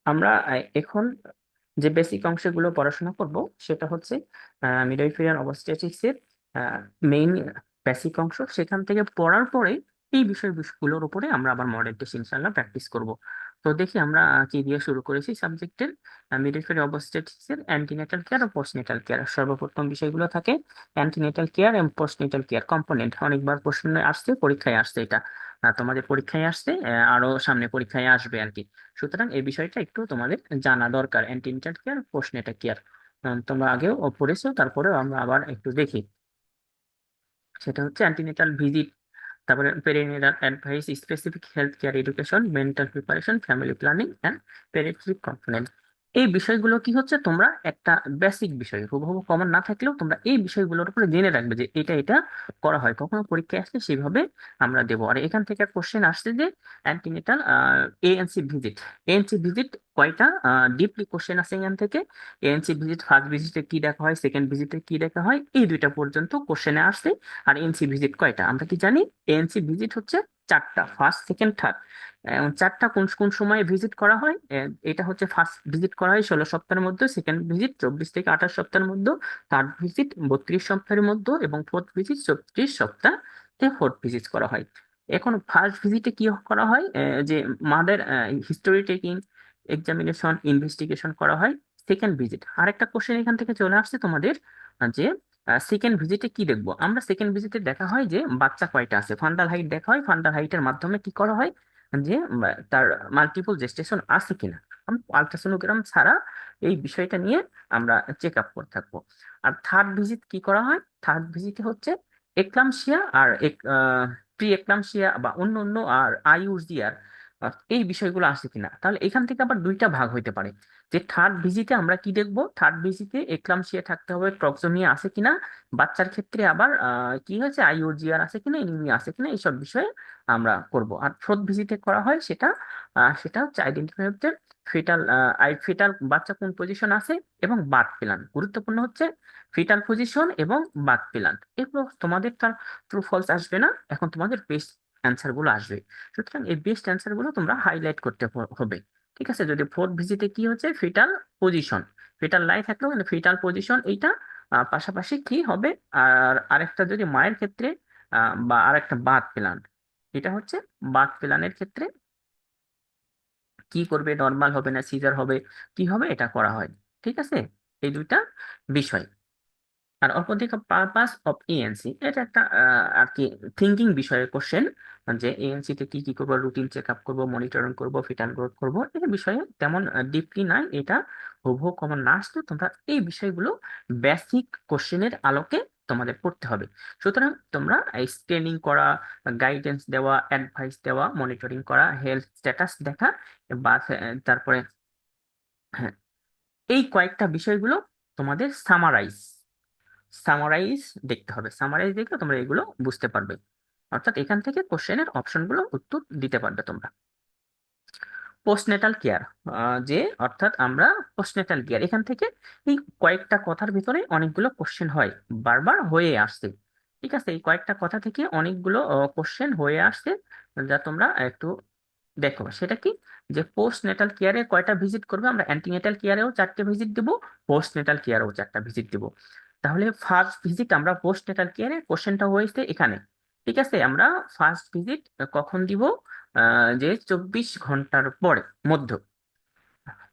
আমরা এখন যে বেসিক অংশগুলো পড়াশোনা করব সেটা হচ্ছে মিডওয়াইফারি আর অবস্টেট্রিক্স এর মেইন বেসিক অংশ। সেখান থেকে পড়ার পরে এই বিষয়গুলোর উপরে আমরা আবার মডেল টেস্ট ইনশাল্লাহ প্র্যাকটিস করব। তো দেখি আমরা কি দিয়ে শুরু করেছি সাবজেক্টের। মিডওয়াইফারি অবস্টেট্রিক্স এর অ্যান্টিনেটাল কেয়ার ও পোস্টনেটাল কেয়ার। সর্বপ্রথম বিষয়গুলো থাকে অ্যান্টিনেটাল কেয়ার এবং পোস্টনেটাল কেয়ার কম্পোনেন্ট। অনেকবার প্রশ্নে আসছে, পরীক্ষায় আসছে এটা। তোমাদের পরীক্ষায় আসছে, আরো সামনে পরীক্ষায় আসবে আর কি। সুতরাং এই বিষয়টা একটু তোমাদের জানা দরকার, অ্যান্টিনেটাল কেয়ার, পোস্টনেটাল কেয়ার। তোমরা আগেও পড়েছো, তারপরেও আমরা আবার একটু দেখি। সেটা হচ্ছে অ্যান্টিনেটাল ভিজিট, তারপরে perinatal advice, specific health care education, mental preparation, family planning and peripheral component. এই বিষয়গুলো কি হচ্ছে, তোমরা একটা বেসিক বিষয় হুবহু কমন না থাকলেও তোমরা এই বিষয়গুলোর উপরে জেনে রাখবে যে এটা এটা করা হয়, কখনো পরীক্ষায় আসলে সেভাবে আমরা দেবো। আর এখান থেকে কোশ্চেন আসছে যে antenatal ANC visit. ANC visit কয়টা, ডিপলি কোশ্চেন আসে এখান থেকে। এএনসি ভিজিট ফার্স্ট ভিজিটে কি দেখা হয়, সেকেন্ড ভিজিটে কি দেখা হয়, এই দুইটা পর্যন্ত কোশ্চেনে আসছে। আর এনসি ভিজিট কয়টা আমরা কি জানি, এএনসি ভিজিট হচ্ছে চারটা, ফার্স্ট সেকেন্ড থার্ড। চারটা কোন কোন সময়ে ভিজিট করা হয়, এটা হচ্ছে ফার্স্ট ভিজিট করা হয় 16 সপ্তাহের মধ্যে, সেকেন্ড ভিজিট 24 থেকে 28 সপ্তাহের মধ্যে, থার্ড ভিজিট 32 সপ্তাহের মধ্যে, এবং ফোর্থ ভিজিট 36 সপ্তাহ ফোর্থ ভিজিট করা হয়। এখন ফার্স্ট ভিজিটে কি করা হয়, যে মাদের হিস্টোরি টেকিং, এক্সামিনেশন, ইনভেস্টিগেশন করা হয়। সেকেন্ড ভিজিট আরেকটা কোশ্চেন এখান থেকে চলে আসছে তোমাদের, যে সেকেন্ড ভিজিটে কি দেখবো আমরা। সেকেন্ড ভিজিটে দেখা হয় যে বাচ্চা কয়টা আছে, ফান্ডাল হাইট দেখা হয়। ফান্ডাল হাইটের মাধ্যমে কি করা হয়, যে তার মাল্টিপল জেস্টেশন আছে কিনা। আলট্রাসোনোগ্রাম ছাড়া এই বিষয়টা নিয়ে আমরা চেক আপ করে থাকবো। আর থার্ড ভিজিট কি করা হয়, থার্ড ভিজিটে হচ্ছে এক্লামশিয়া আর প্রি এক্লামশিয়া বা অন্য অন্য আর আইইউজিআর, এই বিষয়গুলো আছে কিনা। তাহলে এখান থেকে আবার দুইটা ভাগ হইতে পারে, যে থার্ড ভিজিটে আমরা কি দেখবো, থার্ড ভিজিটে এক্লামশিয়া থাকতে হবে, ট্রক্সোমিয়া আছে কিনা, বাচ্চার ক্ষেত্রে আবার কি হয়েছে, আইইউজিআর আছে কিনা, এনিমিয়া আছে কিনা, এইসব বিষয়ে আমরা করব। আর ফোর্থ ভিজিটে করা হয় সেটা, সেটা হচ্ছে আইডেন্টিফাই হচ্ছে ফিটাল, ফিটাল বাচ্চা কোন পজিশন আছে, এবং বার্থ প্ল্যান। গুরুত্বপূর্ণ হচ্ছে ফিটাল পজিশন এবং বার্থ প্ল্যান। এগুলো তোমাদের তার ট্রু ফলস আসবে না, এখন তোমাদের বেস্ট অ্যান্সার গুলো আসবে। সুতরাং এই বেস্ট অ্যান্সার গুলো তোমরা হাইলাইট করতে হবে। ঠিক আছে, যদি ফোর্থ ভিজিটে কি হচ্ছে ফিটাল পজিশন, ফিটাল লাই থাকলেও কিন্তু ফিটাল পজিশন এইটা, পাশাপাশি কি হবে, আর আরেকটা যদি মায়ের ক্ষেত্রে বা আরেকটা বাত প্ল্যান, এটা হচ্ছে বাত প্ল্যানের ক্ষেত্রে কি করবে, নর্মাল হবে না সিজার হবে, কি হবে, এটা করা হয়। ঠিক আছে, এই দুইটা বিষয়। আর অপরদিকে পারপাস অফ এএনসি, এটা একটা আর কি থিঙ্কিং বিষয়ের কোশ্চেন, যে এএনসি তে কি কি করবো, রুটিন চেক আপ করবো, মনিটরিং করবো, ফিটাল গ্রোথ করবো, এই বিষয়ে তেমন ডিপলি নাই। এটা হুবহু কমন না আসলে তোমরা এই বিষয়গুলো বেসিক কোশ্চেনের আলোকে তোমাদের পড়তে হবে। সুতরাং তোমরা এই স্ক্রিনিং করা, গাইডেন্স দেওয়া, অ্যাডভাইস দেওয়া, মনিটরিং করা, হেলথ স্ট্যাটাস দেখা, বা তারপরে হ্যাঁ, এই কয়েকটা বিষয়গুলো তোমাদের সামারাইজ সামারাইজ দেখতে হবে। সামারাইজ দেখলে তোমরা এগুলো বুঝতে পারবে, অর্থাৎ এখান থেকে কোশ্চেনের অপশনগুলো উত্তর দিতে পারবে তোমরা। পোস্টনেটাল কেয়ার, যে অর্থাৎ আমরা পোস্টনেটাল কেয়ার, এখান থেকে এই কয়েকটা কথার ভিতরে অনেকগুলো কোশ্চেন হয়, বারবার হয়ে আসছে। ঠিক আছে, এই কয়েকটা কথা থেকে অনেকগুলো কোশ্চেন হয়ে আসছে, যা তোমরা একটু দেখো। সেটা কি, যে পোস্ট নেটাল কেয়ারে কয়টা ভিজিট করবে, আমরা অ্যান্টিনেটাল কেয়ারেও 4টে ভিজিট দিব, পোস্ট নেটাল কেয়ারেও 4টা ভিজিট দিব। তাহলে ফার্স্ট ভিজিট আমরা পোস্ট নেটাল কেয়ারে, কোশ্চেনটা হয়েছে এখানে। ঠিক আছে, আমরা ফার্স্ট ভিজিট কখন দিব, যে 24 ঘন্টার পরে মধ্য।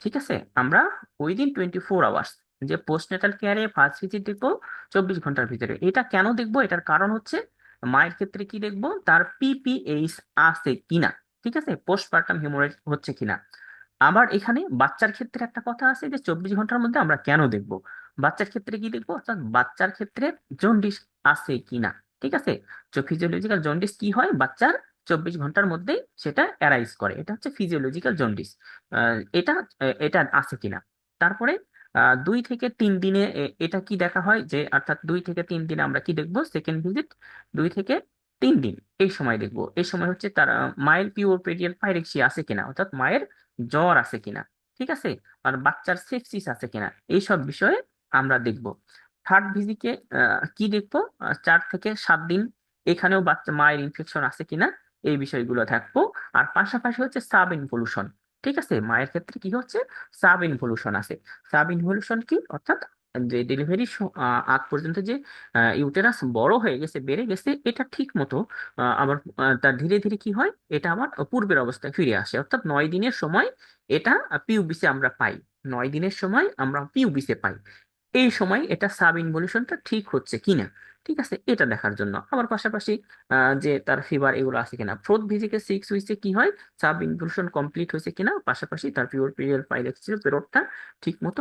ঠিক আছে, আমরা উইদিন 24 আওয়ার্স, যে পোস্ট নেটাল কেয়ারে ফার্স্ট ভিজিট দেখবো 24 ঘন্টার ভিতরে। এটা কেন দেখবো, এটার কারণ হচ্ছে মায়ের ক্ষেত্রে কি দেখবো, তার পিপিএইচ আছে কিনা। ঠিক আছে, পোস্টপার্টাম হেমোরেজ হচ্ছে কিনা। আবার এখানে বাচ্চার ক্ষেত্রে একটা কথা আছে, যে 24 ঘন্টার মধ্যে আমরা কেন দেখবো, বাচ্চার ক্ষেত্রে কি দেখবো, অর্থাৎ বাচ্চার ক্ষেত্রে জন্ডিস আছে কিনা। ঠিক আছে, ফিজিওলজিক্যাল জন্ডিস কি হয়, বাচ্চার 24 ঘন্টার মধ্যেই সেটা অ্যারাইজ করে, এটা হচ্ছে ফিজিওলজিক্যাল জন্ডিস। এটা এটা আছে কিনা। তারপরে 2 থেকে 3 দিনে এটা কি দেখা হয়, যে অর্থাৎ 2 থেকে 3 দিনে আমরা কি দেখবো, সেকেন্ড ভিজিট 2 থেকে 3 দিন এই সময় দেখবো। এই সময় হচ্ছে তার মায়ের পিওরপেডিয়াল পাইরেক্সিয়া আছে কিনা, অর্থাৎ মায়ের জ্বর আছে কিনা। ঠিক আছে, আর বাচ্চার সেপসিস আছে কিনা, এইসব বিষয়ে আমরা দেখব। থার্ড ভিজিটে কি দেখবো, 4 থেকে 7 দিন, এখানেও বাচ্চা মায়ের ইনফেকশন আছে কিনা, এই বিষয়গুলো থাকবো। আর পাশাপাশি হচ্ছে সাব ইনভলিউশন, ঠিক আছে, মায়ের ক্ষেত্রে কি হচ্ছে, সাব ইনভলিউশন আছে। সাব ইনভলিউশন কি, অর্থাৎ যে ডেলিভারি আগ পর্যন্ত যে ইউটেরাস বড় হয়ে গেছে, বেড়ে গেছে, এটা ঠিক মতো আবার তার ধীরে ধীরে কি হয়, এটা আবার পূর্বের অবস্থায় ফিরে আসে। অর্থাৎ 9 দিনের সময় এটা পিউবিসে আমরা পাই, 9 দিনের সময় আমরা পিউবিসে পাই। এই সময় এটা সাব ইনভলিউশনটা ঠিক হচ্ছে কিনা, ঠিক আছে, এটা দেখার জন্য। আবার পাশাপাশি যে তার ফিভার এগুলো আছে কিনা, 4th ভিজিটে 6 উইকে কি হয়, সাব ইনভলিউশন কমপ্লিট হয়েছে কিনা, পাশাপাশি তার পিওর পিরিয়ড পাইলেক্সিস পেরোডটা ঠিক মতো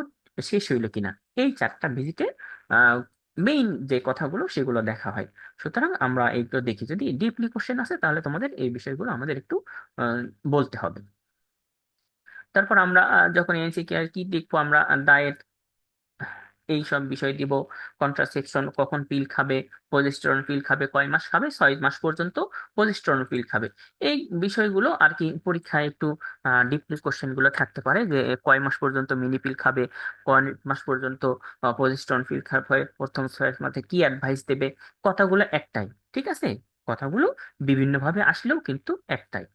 শেষ হইলো কিনা, এই 4টা ভিজিটে মেইন যে কথাগুলো সেগুলো দেখা হয়। সুতরাং আমরা এইগুলো দেখি, যদি ডিপলি কোশ্চেন আসে তাহলে তোমাদের এই বিষয়গুলো আমাদের একটু আহ, বলতে হবে। তারপর আমরা যখন এনসিকে আর কি দেখবো, আমরা ডায়েট এই সব বিষয় দিব, কন্ট্রাসেপশন কখন পিল খাবে, প্রজেস্টেরন পিল খাবে, কয় মাস খাবে, 6 মাস পর্যন্ত প্রজেস্টেরন পিল খাবে। এই বিষয়গুলো আর কি পরীক্ষায় একটু ডিপলি কোশ্চেন গুলো থাকতে পারে, যে কয় মাস পর্যন্ত মিনি পিল খাবে, কয় মাস পর্যন্ত প্রজেস্টেরন পিল খাবে, প্রথম 6 মাসে কি অ্যাডভাইস দেবে। কথাগুলো একটাই, ঠিক আছে, কথাগুলো বিভিন্নভাবে আসলেও কিন্তু একটাই।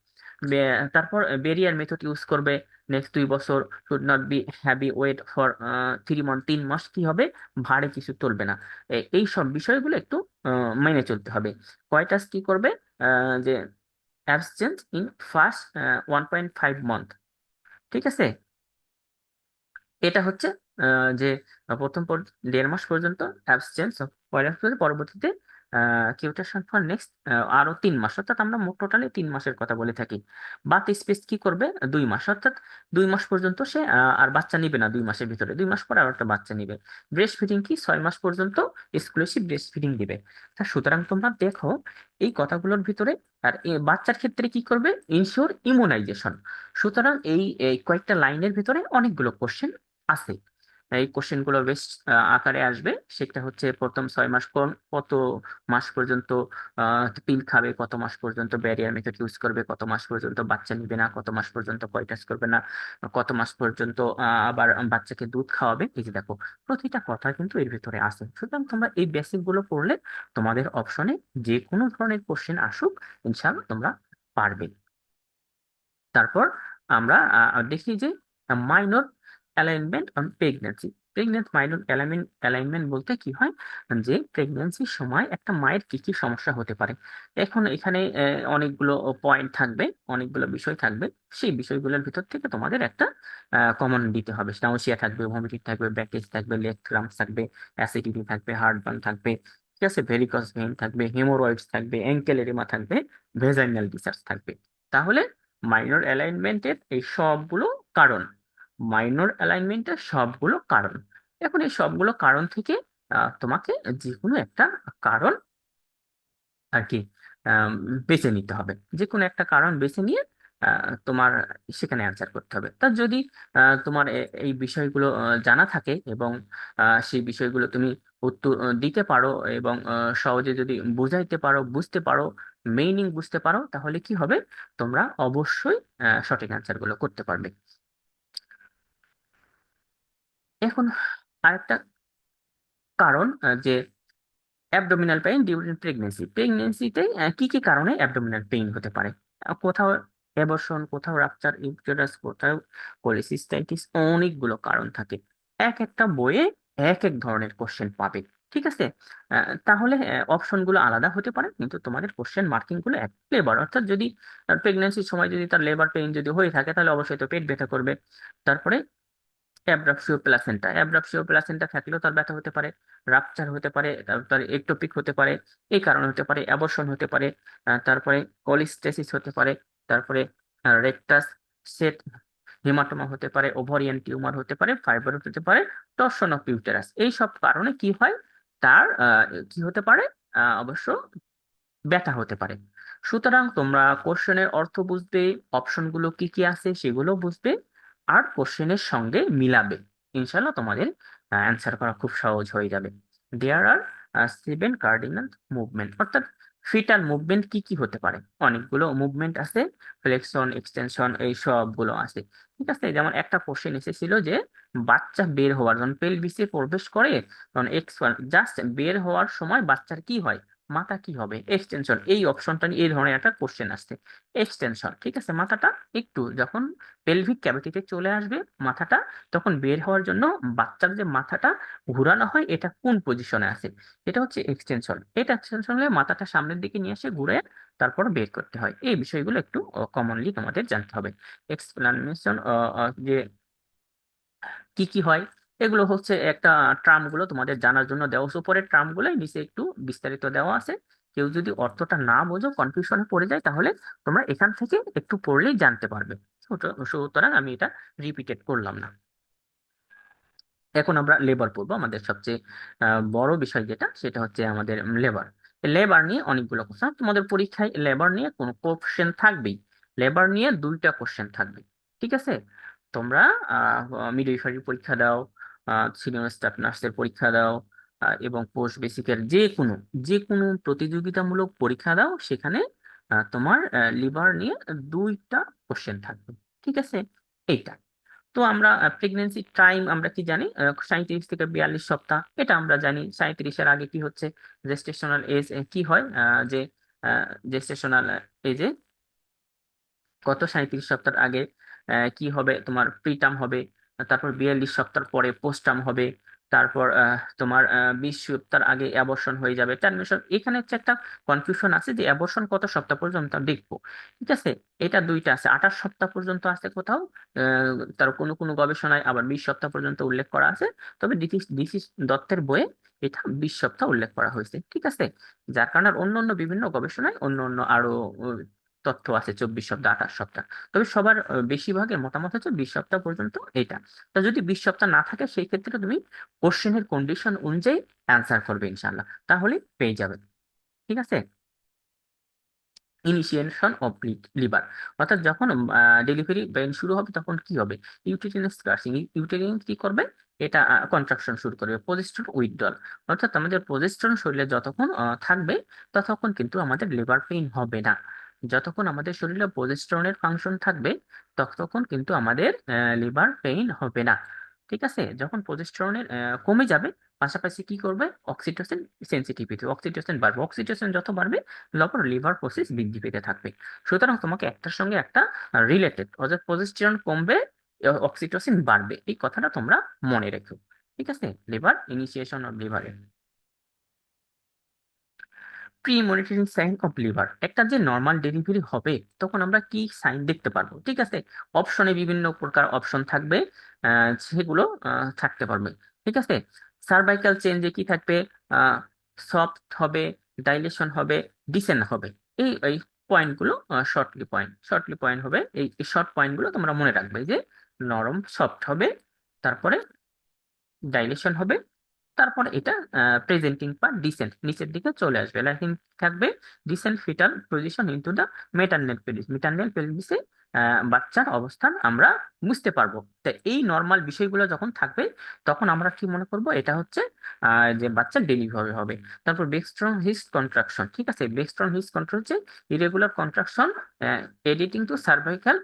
তারপর বেরিয়ার মেথড ইউজ করবে, নেক্সট 2 বছর should not be heavy weight for 3 month, 3 মাস কি হবে, ভারী কিছু তুলবে না। এই সব বিষয়গুলো একটু মেনে চলতে হবে। কয়টাস কি করবে, যে অ্যাবসেন্স ইন ফার্স্ট 1.5 মান্থ, ঠিক আছে, এটা হচ্ছে যে প্রথম 1.5 মাস পর্যন্ত অ্যাবসেন্স, পরবর্তীতে কিউটেশন ফর নেক্সট আরো 3 মাস, অর্থাৎ আমরা মোট টোটালি 3 মাসের কথা বলে থাকি। বাত স্পেস কি করবে, 2 মাস, অর্থাৎ 2 মাস পর্যন্ত সে আর বাচ্চা নিবে না, 2 মাসের ভিতরে 2 মাস পরে আর একটা বাচ্চা নিবে। ব্রেস্ট ফিডিং কি, 6 মাস পর্যন্ত এক্সক্লুসিভ ব্রেস্ট ফিডিং দিবে। সুতরাং তোমরা দেখো এই কথাগুলোর ভিতরে। আর বাচ্চার ক্ষেত্রে কি করবে, ইনশিওর ইমিউনাইজেশন। সুতরাং এই কয়েকটা লাইনের ভিতরে অনেকগুলো কোশ্চেন আছে। এই কোশ্চেন গুলো বেশ আকারে আসবে। সেটা হচ্ছে প্রথম 6 মাস কোন কত মাস পর্যন্ত পিল খাবে, কত মাস পর্যন্ত ব্যারিয়ার মেথড ইউজ করবে, কত মাস পর্যন্ত বাচ্চা নিবে না, কত মাস পর্যন্ত কয়টাস করবে না, কত মাস পর্যন্ত আবার বাচ্চাকে দুধ খাওয়াবে। এই যে দেখো, প্রতিটা কথা কিন্তু এর ভিতরে আছে। সুতরাং তোমরা এই বেসিক গুলো পড়লে তোমাদের অপশনে যে কোনো ধরনের কোশ্চেন আসুক, ইনশাআল্লাহ তোমরা পারবে। তারপর আমরা দেখি যে minor alignment on pregnancy. Minor alignment বলতে কি হয়, যে প্রেগনেন্সির সময় একটা মায়ের কি কি সমস্যা হতে পারে। এখন এখানে অনেকগুলো পয়েন্ট থাকবে, অনেকগুলো বিষয় থাকবে। সেই বিষয়গুলোর ভিতর থেকে তোমাদের একটা কমন দিতে হবে। নাউসিয়া থাকবে, ভমিটিং থাকবে, ব্যাকেজ থাকবে, লেগ ক্রাম্পস থাকবে, অ্যাসিডিটি থাকবে, হার্টবার্ন থাকবে, ঠিক আছে, ভেরিকস ভেইন থাকবে, হেমোরয়েডস থাকবে, অ্যাঙ্কেল এরিমা থাকবে, ভেজাইনাল ডিসচার্জ থাকবে। তাহলে মাইনর অ্যালাইনমেন্টের এই সবগুলো কারণ, মাইনর অ্যালাইনমেন্টের সবগুলো কারণ। এখন এই সবগুলো কারণ থেকে তোমাকে যে কোনো একটা কারণ আর কি আম, বেছে নিতে হবে। যে কোনো একটা কারণ বেছে নিয়ে তোমার সেখানে অ্যান্সার করতে হবে। তা যদি তোমার এই বিষয়গুলো জানা থাকে এবং সেই বিষয়গুলো তুমি উত্তর দিতে পারো, এবং সহজে যদি বুঝাইতে পারো, বুঝতে পারো, মিনিং বুঝতে পারো, তাহলে কি হবে, তোমরা অবশ্যই সঠিক অ্যান্সার গুলো করতে পারবে। এখন আরেকটা কারণ, যে অ্যাবডোমিনাল পেইন ডিউরিং প্রেগনেন্সি। প্রেগনেন্সিতে কি কি কারণে অ্যাবডোমিনাল পেইন হতে পারে, কোথাও অ্যাবর্শন, কোথাও রাপচার ইউটেরাস, কোথাও কোলিসিস্টাইটিস, অনেকগুলো কারণ থাকে। এক একটা বইয়ে এক এক ধরনের কোশ্চেন পাবে, ঠিক আছে। তাহলে অপশন গুলো আলাদা হতে পারে, কিন্তু তোমাদের কোশ্চেন মার্কিং গুলো এক লেবার, অর্থাৎ যদি প্রেগনেন্সির সময় যদি তার লেবার পেইন যদি হয়ে থাকে, তাহলে অবশ্যই তো পেট ব্যথা করবে। তারপরে অ্যাব্রাপসিও প্লাসেন্টা থাকলেও তার ব্যথা হতে পারে, রাপচার হতে পারে, তারপর একটোপিক হতে পারে, এই কারণে হতে পারে, অ্যাবর্শন হতে পারে, তারপরে কলিস্টেসিস হতে পারে, তারপরে রেকটাস সেট হেমাটোমা হতে পারে, ওভারিয়ান টিউমার হতে পারে, ফাইব্রয়েড হতে পারে, টর্সন অফ ইউটেরাস। এই সব কারণে কি হয়, তার কি হতে পারে, অবশ্য ব্যথা হতে পারে। সুতরাং তোমরা কোশ্চেনের অর্থ বুঝবে, অপশনগুলো কি কি আছে সেগুলো বুঝবে, আর কোশ্চেনের সঙ্গে মিলাবে। ইনশাল্লাহ তোমাদের অ্যান্সার করা খুব সহজ হয়ে যাবে। দেয়ার আর 7 কার্ডিনাল মুভমেন্ট, অর্থাৎ ফিটাল মুভমেন্ট কি কি হতে পারে, অনেকগুলো মুভমেন্ট আছে, ফ্লেকশন, এক্সটেনশন, এই সবগুলো আছে, ঠিক আছে। যেমন একটা কোশ্চেন এসেছিল যে বাচ্চা বের হওয়ার, যখন পেলভিসে প্রবেশ করে, তখন জাস্ট বের হওয়ার সময় বাচ্চার কি হয়, মাথা কি হবে? এক্সটেনশন। এই অপশনটা নিয়ে এই ধরনের একটা কোশ্চেন আসছে। এক্সটেনশন, ঠিক আছে, মাথাটা একটু যখন পেলভিক ক্যাভিটিতে চলে আসবে মাথাটা, তখন বের হওয়ার জন্য বাচ্চার যে মাথাটা ঘুরানো হয় এটা কোন পজিশনে আছে, এটা হচ্ছে এক্সটেনশন। এটা এক্সটেনশন হলে মাথাটা সামনের দিকে নিয়ে এসে ঘুরে তারপর বের করতে হয়। এই বিষয়গুলো একটু কমনলি তোমাদের জানতে হবে। এক্সপ্লানেশন যে কি কি হয়, এগুলো হচ্ছে একটা টার্ম গুলো তোমাদের জানার জন্য দেওয়া আছে। উপরের টার্ম গুলোই নিচে একটু বিস্তারিত দেওয়া আছে। কেউ যদি অর্থটা না বোঝো, কনফিউশনে পড়ে যায়, তাহলে তোমরা এখান থেকে একটু পড়লেই জানতে পারবে। সুতরাং আমি এটা রিপিটেড করলাম না। এখন আমরা লেবার পড়বো। আমাদের সবচেয়ে বড় বিষয় যেটা, সেটা হচ্ছে আমাদের লেবার। লেবার নিয়ে অনেকগুলো কোশ্চেন তোমাদের পরীক্ষায়, লেবার নিয়ে কোনো কোশ্চেন থাকবেই। লেবার নিয়ে দুইটা কোশ্চেন থাকবে, ঠিক আছে। তোমরা মিডওয়াইফারি পরীক্ষা দাও, সিনিয়র স্টাফ নার্সের পরীক্ষা দাও, এবং পোস্ট বেসিকের যে কোনো প্রতিযোগিতামূলক পরীক্ষা দাও, সেখানে তোমার লিভার নিয়ে দুইটা কোশ্চেন থাকবে, ঠিক আছে। এইটা তো আমরা প্রেগনেন্সি টাইম আমরা কি জানি, 37 থেকে 42 সপ্তাহ, এটা আমরা জানি। 37-এর আগে কি হচ্ছে, জেস্টেশনাল এজ কি হয়, যে জেস্টেশনাল এজে কত, 37 সপ্তাহ আগে কি হবে, তোমার প্রিটার্ম হবে। তারপর 42 সপ্তাহ পরে পোস্টটার্ম হবে। তারপর তোমার 20 সপ্তাহ আগে অ্যাবর্শন হয়ে যাবে, টার্মিনেশন। এখানে হচ্ছে একটা কনফিউশন আছে যে অ্যাবর্শন কত সপ্তাহ পর্যন্ত দেখবো, ঠিক আছে। এটা দুইটা আছে, 28 সপ্তাহ পর্যন্ত আছে কোথাও, তার কোনো কোনো গবেষণায় আবার 20 সপ্তাহ পর্যন্ত উল্লেখ করা আছে। তবে ডিসি ডিসি দত্তের বইয়ে এটা 20 সপ্তাহ উল্লেখ করা হয়েছে, ঠিক আছে। যার কারণে অন্য অন্য বিভিন্ন গবেষণায় অন্য অন্য আরো তথ্য আছে 24 সপ্তাহ, 28 সপ্তাহ। তবে সবার বেশিরভাগের মতামত হচ্ছে 20 সপ্তাহ পর্যন্ত এটা। তো যদি 20 সপ্তাহ না থাকে, সেই ক্ষেত্রে তুমি কোশ্চেনের কন্ডিশন অনুযায়ী অ্যান্সার করবে ইনশাল্লাহ, তাহলে পেয়ে যাবে, ঠিক আছে। ইনিশিয়েশন অফ লিভার, অর্থাৎ যখন ডেলিভারি পেইন শুরু হবে তখন কি হবে, ইউটেরিনাস ক্রাসিং, ইউটেরিন কি করবে, এটা কন্ট্রাকশন শুরু করবে, প্রজেস্টেরন উইথড্রল। অর্থাৎ আমাদের প্রজেস্টেরন শরীরে যতক্ষণ থাকবে, ততক্ষণ কিন্তু আমাদের লিভার পেইন হবে না। যতক্ষণ আমাদের শরীরে প্রজেস্টেরনের ফাংশন থাকবে, ততক্ষণ কিন্তু আমাদের লিভার পেইন হবে না, ঠিক আছে। যখন প্রজেস্টেরনের কমে যাবে, পাশাপাশি কি করবে, অক্সিটোসিন সেন্সিটিভিটি, অক্সিটোসিন বাড়বে। অক্সিটোসিন যত বাড়বে, লিভার প্রসেস বৃদ্ধি পেতে থাকবে। সুতরাং তোমাকে একটার সঙ্গে একটা রিলেটেড, অর্থাৎ প্রজেস্টেরন কমবে, অক্সিটোসিন বাড়বে, এই কথাটা তোমরা মনে রেখো, ঠিক আছে। লিভার, ইনিশিয়েশন অফ লিভার। প্রি মনিটরিং সাইন অফ লিভার, একটা যে নর্মাল ডেলিভারি হবে তখন আমরা কি সাইন দেখতে পারবো, ঠিক আছে। অপশনে বিভিন্ন প্রকার অপশন থাকবে, সেগুলো থাকতে পারবে, ঠিক আছে। সার্ভাইকাল চেঞ্জে কি থাকবে, সফট হবে, ডাইলেশন হবে, ডিসেন্ট হবে। এই পয়েন্টগুলো শর্টলি পয়েন্ট হবে। এই শর্ট পয়েন্টগুলো তোমরা মনে রাখবে যে নরম সফট হবে, তারপরে ডাইলেশন হবে, তারপর এটা প্রেজেন্টিং পার্ট ডিসেন্ট, নিচের দিকে চলে আসবে, লাইকিং থাকবে descent fetal position into the maternal pelvis, maternal পেলভিসে বাচ্চার অবস্থান আমরা বুঝতে পারবো। তো এই নর্মাল বিষয়গুলো যখন থাকবে, তখন আমরা কি মনে করব, এটা হচ্ছে যে বাচ্চার ডেলিভারি হবে। তারপর বেকস্ট্রম হিস কন্ট্রাকশন, ঠিক আছে। বেকস্ট্রম হিস কন্ট্রাকশন হচ্ছে irregular contraction aiding to cervical,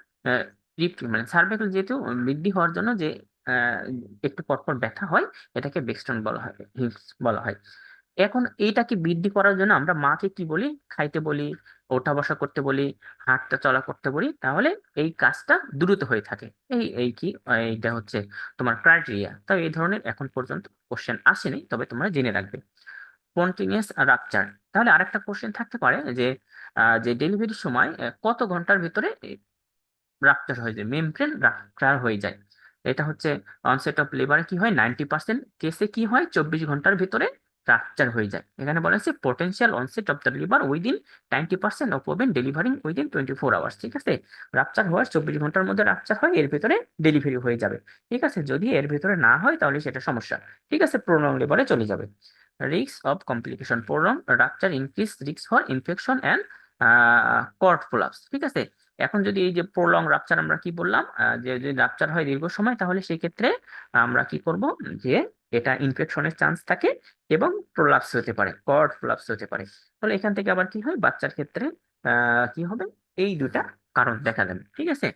মানে সার্ভাইকাল যেহেতু বৃদ্ধি হওয়ার জন্য যে আহ, একটু পরপর ব্যথা হয়, এটাকে বেকস্টন বলা হয়, হিপস বলা হয়। এখন এইটাকে বৃদ্ধি করার জন্য আমরা মাকে কি বলি, খাইতে বলি, ওঠা বসা করতে বলি, হাঁটতে চলা করতে বলি, তাহলে এই কাজটা দ্রুত হয়ে থাকে। এই কি এইটা হচ্ছে তোমার ক্রাইটেরিয়া। তবে এই ধরনের এখন পর্যন্ত কোশ্চেন আসেনি, তবে তোমরা জেনে রাখবে। স্পন্টেনিয়াস রাপচার, তাহলে আরেকটা কোশ্চেন থাকতে পারে যে যে ডেলিভারির সময় কত ঘন্টার ভিতরে রাপচার হয়ে যায়, মেমব্রেন রাপচার হয়ে যায়। এটা হচ্ছে অনসেট অফ লেবারে কি হয়, 90% কেসে কি হয়, 24 ঘন্টার ভিতরে রাপচার হয়ে যায়। এখানে বলা হচ্ছে potential onset of the liver within 90% of women delivering within 24 hours, ঠিক আছে। রাপচার হওয়ার 24 ঘন্টার মধ্যে রাপচার হয়, এর ভিতরে ডেলিভারি হয়ে যাবে, ঠিক আছে। যদি এর ভিতরে না হয়, তাহলে সেটা সমস্যা, ঠিক আছে, প্রলং লেবারে চলে যাবে। Risk of complication, prolong rupture increase risk for infection and cord prolapse, ঠিক আছে। এখন যদি এই যে প্রলং রাপচার আমরা কি বললাম, যে যদি রাপচার হয় দীর্ঘ সময়, তাহলে সেই ক্ষেত্রে আমরা কি করব, যে এটা ইনফেকশনের চান্স থাকে এবং প্রলাপস হতে পারে, কর্ড প্রলাপস হতে পারে। তাহলে এখান থেকে আবার কি হয়, বাচ্চার ক্ষেত্রে কি হবে, এই দুটা কারণ দেখা দেবে, ঠিক আছে।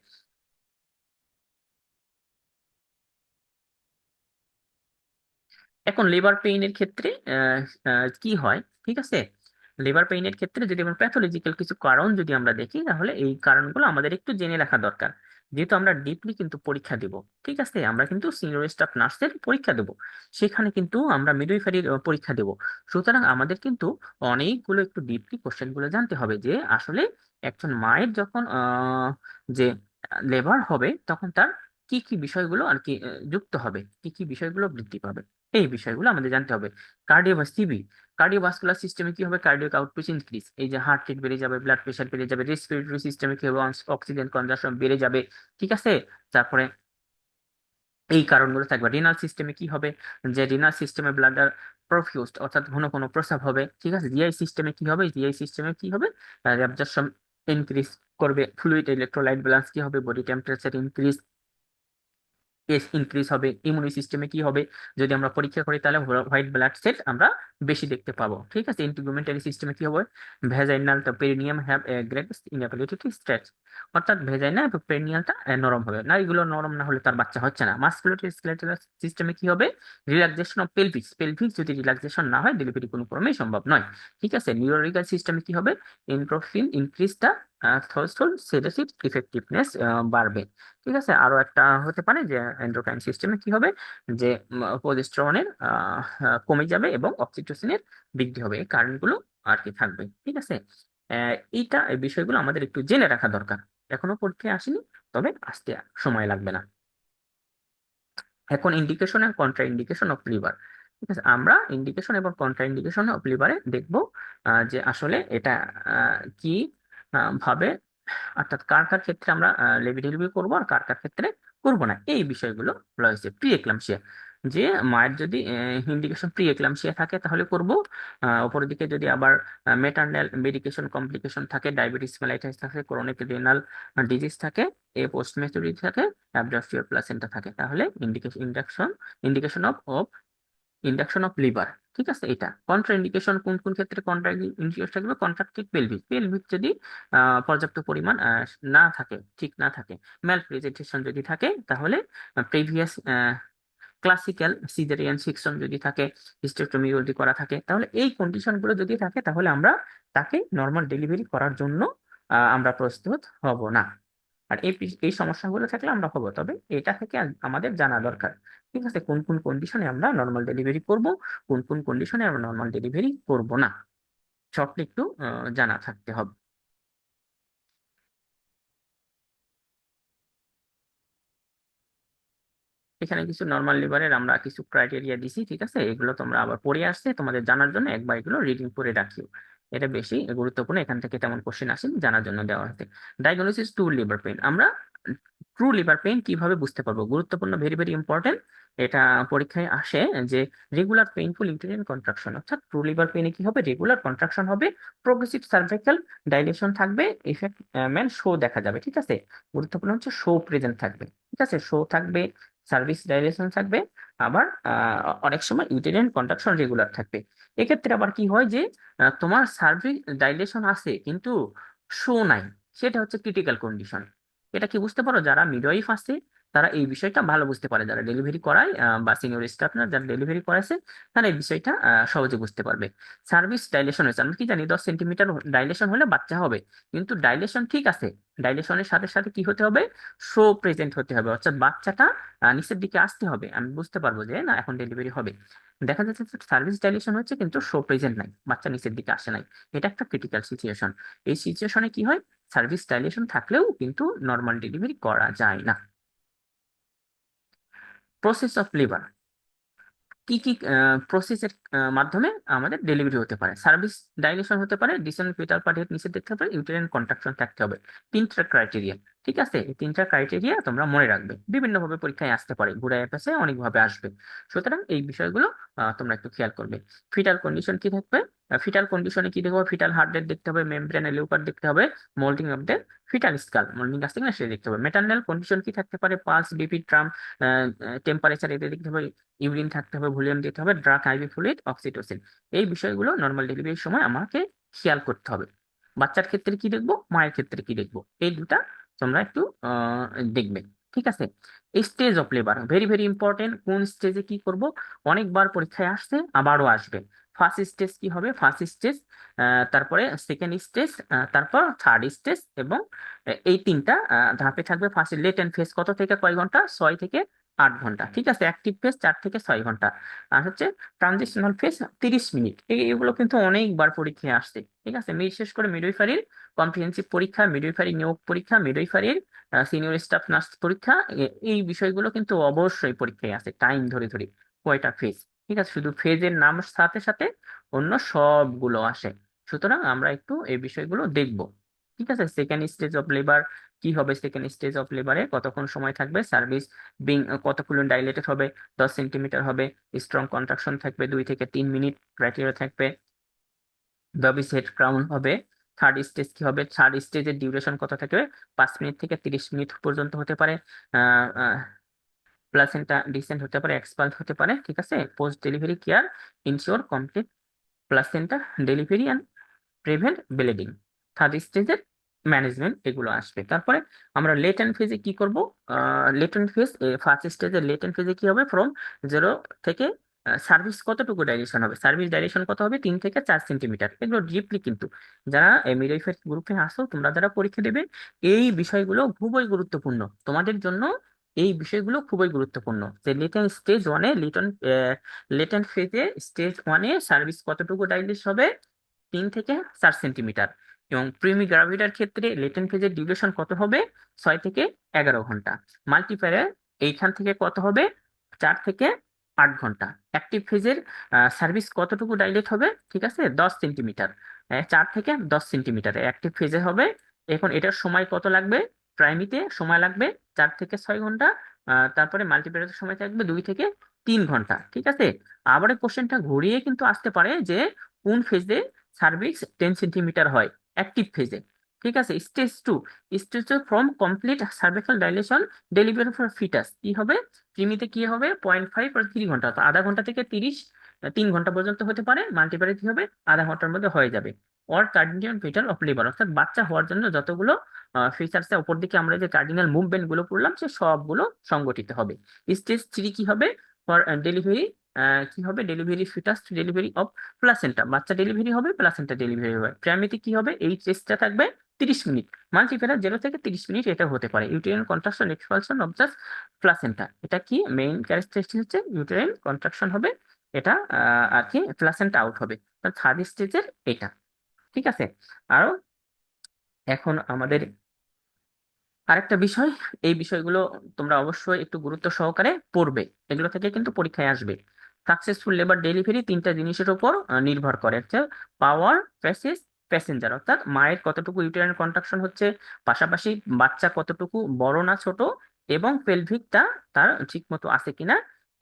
এখন লিভার পেইনের ক্ষেত্রে কি হয়, ঠিক আছে। লিভার পেইনের ক্ষেত্রে যদি আমরা প্যাথোলজিক্যাল কিছু কারণ যদি আমরা দেখি, তাহলে এই কারণগুলো আমাদের একটু জেনে রাখা দরকার, যেহেতু আমরা ডিপলি কিন্তু পরীক্ষা দেব। ঠিক আছে, আমরা কিন্তু সিনিয়র স্টাফ নার্সের পরীক্ষা দেব, সেখানে কিন্তু আমরা মিডওয়াইফারির পরীক্ষা দেব। সুতরাং আমাদের কিন্তু অনেকগুলো একটু ডিপলি কোশ্চেন গুলো জানতে হবে, যে আসলে একজন মায়ের যখন যে লেবার হবে তখন তার কি কি বিষয়গুলো আর কি যুক্ত হবে, কি কি বিষয়গুলো বৃদ্ধি পাবে, এই বিষয়গুলো আমাদের জানতে হবে। কার্ডিও বা সিবি, কার্ডিওভাস্কুলার সিস্টেমে কি হবে, কার্ডিয়াক আউটপুট ইনক্রিজ, এই যে হার্ট রেট বেড়ে যাবে, ব্লাড প্রেশার বেড়ে যাবে, রেসপিরেটরি সিস্টেমে কি হবে, অক্সিজেন কনজাম্পশন বেড়ে যাবে। ঠিক আছে, তারপরে এই কারণগুলো থাকবে। রিনাল সিস্টেমে কি হবে, যে রিনাল সিস্টেমে ব্লাড প্রফিউজড, অর্থাৎ ঘন ঘন প্রস্রাব হবে। ঠিক আছে, জিআই সিস্টেমে কি হবে, জিআই সিস্টেমে কি হবে, অ্যাবজর্পশন ইনক্রিজ করবে। ফ্লুইড ইলেকট্রোলাইট ব্যালেন্স কি হবে, বডি টেম্পারেচার ইনক্রিজ ইনক্রিজ হবে। ইমিউনি সিস্টেমে কি হবে, যদি আমরা পরীক্ষা করি তাহলে হোয়াইট ব্লাড সেল আমরা বেশি দেখতে পাবো। ঠিক আছে, ইন্টিগুমেন্টারি সিস্টেমে কি হবে, vaginal perineum have greats inability to stretch, অর্থাৎ ভেজাইনা এবং পেরিনিয়ালটা নরম হবে না, এগুলো নরম না হলে তার বাচ্চা হচ্ছে না। মাসকুলারি স্কেলেটাল সিস্টেমে কি হবে, রিল্যাক্সেশন অফ পেলভিস, পেলভিস যদি রিল্যাক্সেশন না হয় ডেলিভারি কোনো ক্রমেই সম্ভব নয়। ঠিক আছে, নিউরোলজিক্যাল সিস্টেমে কি হবে, এন্ডোরফিন ইনক্রিজ দা থ্রেশহোল্ড সেডেটিভ ইফেক্টিভনেস বাড়বে। ঠিক আছে, আরো একটা হতে পারে যে এন্ডোক্রাইন সিস্টেমে কি হবে, যে প্রজেস্টেরনের কমে যাবে এবং অক্সিটোসিনের বৃদ্ধি হবে, এই কারণগুলো আর কি থাকবে। ঠিক আছে, এই বিষয়গুলো আমাদের একটু জেনে রাখা দরকার। এখনো পরীক্ষায় আসেনি, তবে আসতে সময় লাগবে না। এখন indication and contraindication of লিভার। ঠিক আছে, আমরা ইন্ডিকেশন এবং কন্ট্রা ইন্ডিকেশন অফ লিভারে দেখবো যে আসলে এটা কি ভাবে, অর্থাৎ কার কার ক্ষেত্রে আমরা লেবি ডেলিভারি করবো আর কার কার ক্ষেত্রে করবো না, এই বিষয়গুলো বলা হয়েছে। প্রি এক্লাম্পসিয়া, যে মায়ের যদি ইন্ডিকেশন প্রি এক্লাম্পসিয়া থাকে তাহলে করব। অপর দিকে যদি আবার মেটার্নাল মেডিকেশন কমপ্লিকেশন থাকে, ডায়াবেটিস মেলাইটাস থাকে, ক্রনিক রিনাল ডিজিজ থাকে, এ পোস্ট ম্যাচুরিটি থাকে, অ্যাবডক্সিয়াল প্লাসেন্টা থাকে, তাহলে ইন্ডিকেশন অফ ইন্ডাকশন অফ লিভার। ঠিক আছে, এটা কন্ট্রা ইন্ডিকেশন কোন কোন ক্ষেত্রে কন্ট্রা ইন্ডিকেশন থাকবে, কন্ট্রাক্টেড পেলভিক, পেলভিক যদি পর্যাপ্ত পরিমাণ না থাকে, ঠিক না থাকে, ম্যাল প্রেজেন্টেশন যদি থাকে, তাহলে প্রিভিয়াস ক্লাসিক্যাল সিজারিয়ান সেকশন যদি থাকে, হিস্টেক্টমি যদি করা থাকে, তাহলে এই কন্ডিশন গুলো যদি থাকে তাহলে আমরা তাকে নর্মাল ডেলিভারি করার জন্য আমরা প্রস্তুত হব না। আর এই সমস্যাগুলো থাকলে আমরা হবো, তবে এটা থেকে আমাদের জানা দরকার। ঠিক আছে, কোন কোন কন্ডিশনে আমরা নর্মাল ডেলিভারি করব, কোন কোন কন্ডিশনে আমরা নর্মাল ডেলিভারি করব না, শর্টলি একটু জানা থাকতে হবে। এখানে কিছু নর্মাল লিভারের আমরা কিছু ক্রাইটেরিয়া দিছি। ঠিক আছে, এগুলো তোমরা আবার পড়ে আসছে, তোমাদের জানার জন্য একবার এগুলো রিডিং করে রাখিও, এটা বেশি গুরুত্বপূর্ণ, এখান থেকে তেমন কোশ্চেন আসেনি, জানার জন্য দেওয়া হয়েছে। ডায়াগনোসিস ট্রু লিভার পেইন, আমরা ট্রু লিভার পেইন কিভাবে বুঝতে পারবো, গুরুত্বপূর্ণ, ভেরি ভেরি ইম্পর্টেন্ট। এটা পরীক্ষায় আসে যে রেগুলার পেইনফুল ইউটেরিয়ান কন্ট্রাকশন, অর্থাৎ ট্রু লিভার পেইনে কি হবে, রেগুলার কন্ট্রাকশন হবে, প্রোগ্রেসিভ সার্ভাইকাল ডাইলেশন থাকবে, ইফেক্ট শো দেখা যাবে। ঠিক আছে, গুরুত্বপূর্ণ হচ্ছে শো প্রেজেন্ট থাকবে। ঠিক আছে, শো থাকবে, সার্ভিস ডাইলেশন থাকবে, আবার অনেক সময় ইউটেরিয়ান কন্ট্রাকশন রেগুলার থাকবে। এক্ষেত্রে আবার কি হয় যে তোমার সার্ভিস ডাইলেশন আছে কিন্তু শো নাই, সেটা হচ্ছে ক্রিটিক্যাল কন্ডিশন। এটা কি বুঝতে পারো, যারা মিডওয়াইফ আছে তারা এই বিষয়টা ভালো বুঝতে পারে, যারা ডেলিভারি করায় বা সিনিয়র স্টাফ না যারা ডেলিভারি করাইছে, তারা এই বিষয়টা সহজে বুঝতে পারবে। সার্ভিস ডাইলেশন হয়েছে, আমরা কি জানি 10 সেন্টিমিটার ডাইলেশন হলে বাচ্চা হবে, কিন্তু ডাইলেশন ঠিক আছে, ডাইলেশনের সাথে সাথে কি হতে হবে, শো প্রেজেন্ট হতে হবে, অর্থাৎ বাচ্চাটা নিচের দিকে আসতে হবে, আমি বুঝতে পারবো যে না এখন ডেলিভারি হবে। দেখা যাচ্ছে সার্ভিস ডাইলেশন হচ্ছে কিন্তু শো প্রেজেন্ট নাই, বাচ্চা নিচের দিকে আসে নাই, এটা একটা ক্রিটিক্যাল সিচুয়েশন। এই সিচুয়েশনে কি হয়, সার্ভিস ডাইলেশন থাকলেও কিন্তু নর্মাল ডেলিভারি করা যায় না। প্রসেস অফ লিভার, কি কি প্রসেসের মাধ্যমে আমাদের ডেলিভারি হতে পারে, সার্ভিস ডাইলেশন হতে পারে, ডিসেন্ট ফিটাল পার্ট নিচে দেখতে হবে, ইউটেরিয়ান কন্ট্রাকশন থাকতে হবে, তিনটা ক্রাইটেরিয়া। ঠিক আছে, এই তিনটা ক্রাইটেরিয়া তোমরা মনে রাখবে, বিভিন্ন ভাবে পরীক্ষায় আসতে পারে, ঘুরায় পেঁচে অনেক ভাবে আসবে, সুতরাং এই বিষয়গুলো তোমরা একটু খেয়াল করবে। ফিটাল কন্ডিশন কি থাকবে, ফিটাল কন্ডিশনে কি দেখবো, ফিটাল হার্ট রেট দেখতে হবে, মেমব্রেন এলিউকার দেখতে হবে, moulding of the foetal skull, moulding আসছে কিনা সেটা দেখতে হবে। মেটার্নাল কন্ডিশন কি থাকতে পারে, পালস, বিপি, ট্রাম, টেম্পারেচার, এটা দেখতে হবে, ইউরিন থাকতে হবে, ভলিউম দিতে হবে, ড্রাগ, আইভি ফ্লুইড, অক্সিটোসিন, এই বিষয়গুলো নর্মাল ডেলিভারির সময় আমাকে খেয়াল করতে হবে। বাচ্চার ক্ষেত্রে কি দেখবো, মায়ের ক্ষেত্রে কি দেখবো, এই দুটা তোমরা একটু দেখবে। ঠিক আছে, এই stage of labour very very important, কোন স্টেজে কি করব, অনেকবার পরীক্ষায় আসছে, আবারও আসবে। ফার্স্ট স্টেজ কি হবে, ফার্স্ট স্টেজ, তারপরে সেকেন্ড স্টেজ, তারপর থার্ড স্টেজ, এবং এই তিনটা ধাপে থাকবে। ফার্স্ট লেটেন্ট ফেজ কত থেকে কয় ঘন্টা, 6 থেকে 8 ঘন্টা, ঠিক আছে। অ্যাক্টিভ ফেজ 4 থেকে 6 ঘন্টা, আর হচ্ছে ট্রানজিশনাল ফেজ 30 মিনিট। এইগুলো কিন্তু অনেকবার পরীক্ষায় আসছে, ঠিক আছে। বিশেষ করে মিডওয়াইফারির কম্প্রিহেন্সিভ পরীক্ষা, মিডওয়াইফারি নিয়োগ পরীক্ষা, মিডওয়াইফারির সিনিয়র স্টাফ নার্স পরীক্ষা, এই বিষয়গুলো কিন্তু অবশ্যই পরীক্ষায় আছে টাইম ধরে ধরে, কয়টা ফেজ, ঠিক আছে। শুধু ফেজের নাম সাথে সাথে অন্য সবগুলো আসে। সুতরাং আমরা একটু এই বিষয়গুলো দেখব, ঠিক আছে। সেকেন্ড স্টেজ অফ লেবার কি হবে, সেকেন্ড স্টেজ অফ লেবারে কতক্ষণ সময় থাকবে, সার্ভিস বিং কতক্ষণ ডাইলেটেড হবে, 10 সেন্টিমিটার হবে, স্ট্রং কন্ট্রাকশন থাকবে 2 থেকে 3 মিনিট, ক্রাইটেরিয়া থাকবে, বেবি সেট ক্রাউন হবে। থার্ড স্টেজ কি হবে, থার্ড স্টেজের ডিউরেশন কত থাকবে, 5 মিনিট থেকে 30 মিনিট পর্যন্ত হতে পারে। প্লাসেন্টা ডিসেন্ট হতে পারে, এক্সপাল্ড হতে পারে, ঠিক আছে। Post delivery care ensure complete placenta delivery and prevent bleeding. Third স্টেজের ম্যানেজমেন্ট এগুলো আসবে। তারপরে আমরা লেটেন্ট ফেজে কি করব, লেটেন্ট ফেজ, ফার্স্ট স্টেজের লেটেন্ট ফেজে কি হবে, ফ্রম 0 থেকে সার্ভিস কতটুকু ডাইরেকশন হবে, সার্ভিস ডাইরেকশন কত হবে, 3 থেকে 4 সেন্টিমিটার। এগুলো ডিপলি কিন্তু যারা মিডওয়াইফারি গ্রুপে আসো, তোমরা যারা পরীক্ষা দেবে, এই বিষয়গুলো খুবই গুরুত্বপূর্ণ তোমাদের জন্য। এই বিষয়গুলো খুবই গুরুত্বপূর্ণ যে লেটেন্ট স্টেজ ওয়ানে, লেটেন্ট ফেজে স্টেজ ওয়ানে সার্ভিস কতটুকু ডাইলেট হবে, 3 থেকে 4 সেন্টিমিটার। এবং প্রিমি গ্রাভিডার ক্ষেত্রে লেটেন্ট ফেজের ডিউরেশন কত হবে, 6 থেকে 11 ঘন্টা। মাল্টিপ্যারে এইখান থেকে কত হবে, 4 থেকে 8 ঘন্টা। অ্যাক্টিভ ফেজের সার্ভিস কতটুকু ডাইলেট হবে, ঠিক আছে, 10 সেন্টিমিটার। 4 থেকে 10 সেন্টিমিটার অ্যাক্টিভ ফেজে হবে। এখন এটার সময় কত লাগবে, প্রাইমিতে সময় লাগবে 4 থেকে 6 ঘন্টা, তারপরে মাল্টিপ্যারের সময় থাকবে 2 থেকে 3 ঘন্টা, ঠিক আছে। আবার কোশ্চেনটা ঘুরিয়ে কিন্তু আসতে পারে যে কোন ফেজে সার্ভিক্স 10 সেন্টিমিটার হয়, অ্যাক্টিভ ফেজে, ঠিক আছে। Stage 2 from complete cervical dilation delivery for foetus কি হবে, প্রিমিতে কি হবে 0.5 আর 3 ঘন্টা, তো আধা ঘন্টা থেকে 3 ঘন্টা পর্যন্ত হতে পারে। মাল্টিপ্যারে কি হবে, আধা ঘন্টার মধ্যে হয়ে যাবে। Or cardinal fetal of liver, অর্থাৎ বাচ্চা হওয়ার জন্য যতগুলো ফিচার্স উপর দিকে আমরা যে কার্ডিনাল মুভমেন্ট গুলো পড়লাম, সে সবগুলো সংগঠিত হবে। স্টেজ 3 কি হবে, ফর ডেলিভারি, কি হবে, delivery foetus delivery of placenta, বাচ্চা ডেলিভারি হবে, প্লাসেন্টা ডেলিভারি হবে। প্রাইমারিতে কি হবে, এই টেস্টটা থাকবে 30 মিনিট, মাল্টিপ্যারা 0 থেকে 30 মিনিট এটা হতে পারে। Uterine contraction expulsion of just placenta, এটা কি মেইন ক্যারেক্টারিস্টিক হচ্ছে ইউটেরিন কন্ট্রাকশন হবে, এটা আর কি প্লাসেন্টা আউট হবে। থার্ড স্টেজের এটা, ঠিক আছে। আরো এখন আমাদের আরেকটা বিষয়, এই বিষয়গুলো তোমরা অবশ্যই একটু গুরুত্ব সহকারে পড়বে, এগুলো থেকে কিন্তু পরীক্ষায় আসবে। সাকসেসফুল লেবার ডেলিভারি তিনটা জিনিসের উপর নির্ভর করে, হচ্ছে পাওয়ার, প্যাসেজ, প্যাসেঞ্জার, অর্থাৎ মায়ের কতটুকু ইউটেরাইন কন্ট্রাকশন হচ্ছে, পাশাপাশি বাচ্চা কতটুকু বড় না ছোট, এবং পেলভিকটা তার ঠিক মতো আছে কিনা,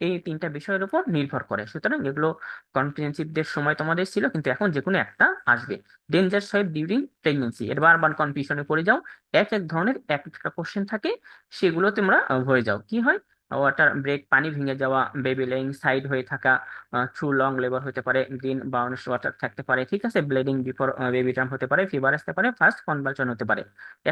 এই তিনটা বিষয়ের উপর নির্ভর করে। সুতরাং এগুলো কম্প্রিহেন্সিভদের সময় তোমাদের ছিল, কিন্তু এখন যে কোনো একটা আসবে। ডেঞ্জার সাইড ডিউরিং প্রেগনেন্সি, এর বারবার কনফিউশনে পড়ে যাও, এক এক ধরনের এক একটা কোশ্চেন থাকে, সেগুলো তোমরা হয়ে যাও। কি হয়, ওয়াটার ব্রেক, পানি ভেঙে যাওয়া, বেবি লেইং সাইড হয়ে থাকা, থ্রু লং লেবার হতে পারে, গ্রিন বাউন্স ওয়াটার থাকতে পারে, ঠিক আছে, ব্লিডিং বিফোর বেবি টার্ম হতে পারে, ফিভার আসতে পারে, ফার্স্ট কনভালশন হতে পারে।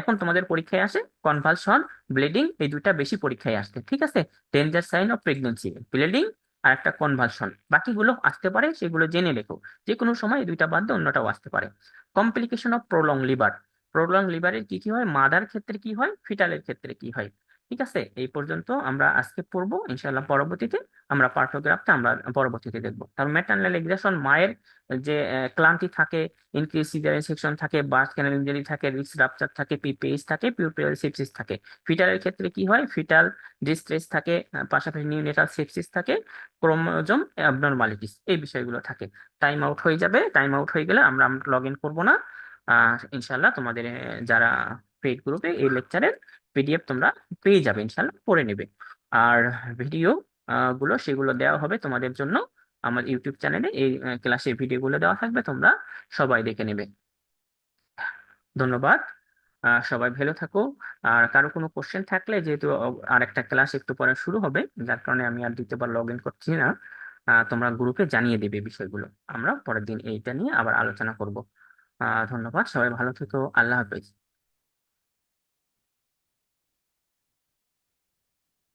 এখন তোমাদের পরীক্ষায় আসে কনভালশন, ব্লিডিং, এই দুইটা বেশি পরীক্ষায় আসছে, ঠিক আছে। Danger sign of pregnancy, bleeding আর একটা কনভালশন, বাকিগুলো আসতে পারে, সেগুলো জেনে রেখো। যে কোনো সময় এই দুইটা বাদ দিয়ে অন্যটাও আসতে পারে। Complication of prolong liver, prolong লিভারের কি কি হয়, মাদার ক্ষেত্রে কি হয়, ফিটালের ক্ষেত্রে কি হয়, ঠিক আছে। এই পর্যন্ত আমরা আজকে পড়বো, ইনশাআল্লাহ পরবর্তীতে আমরা পার্থোগ্রাফটা আমরা পরবর্তীতে দেখবো। তার ম্যাটারনাল এক্সারশন, মায়ের যে ক্লান্তি থাকে, ইনক্রিজ সিজারিয়ান সেকশন থাকে, বার্থ ক্যানাল ইনজুরি থাকে, রিস্ক রাপচার থাকে, পিপিএইচ থাকে, পিউপেরাল সেপসিস থাকে। ফিটালের ক্ষেত্রে কি হয়, ফিটাল ডিস্ট্রেস থাকে, পাশাপাশি নিউনেটাল সেপসিস থাকে, ক্রোমোজোম অ্যাবনরমালিটিস, এই বিষয়গুলো থাকে। টাইম আউট হয়ে যাবে, টাইম আউট হয়ে গেলে আমরা লগ ইন করবো না। ইনশাল্লাহ তোমাদের যারা পেইড গ্রুপে এই লেকচারের পিডিএফ তোমরা পেয়ে যাবে, ইনশাল্লাহ পড়ে নেবে। আর ভিডিও গুলো সেগুলো দেওয়া হবে তোমাদের জন্য আমার ইউটিউব চ্যানেলে, এই ক্লাসের ভিডিওগুলো দেওয়া থাকবে, তোমরা সবাই দেখে নেবে। ধন্যবাদ, সবাই ভালো থাকো। আর কারো কোনো কোশ্চেন থাকলে, যেহেতু আর একটা ক্লাস একটু পরে শুরু হবে, যার কারণে আমি আর দ্বিতীয়বার লগ ইন করছি না, তোমরা গ্রুপে জানিয়ে দেবে বিষয়গুলো, আমরা পরের দিন এইটা নিয়ে আবার আলোচনা করব। ধন্যবাদ, সবাই ভালো থেকো, আল্লাহ হাফেজ।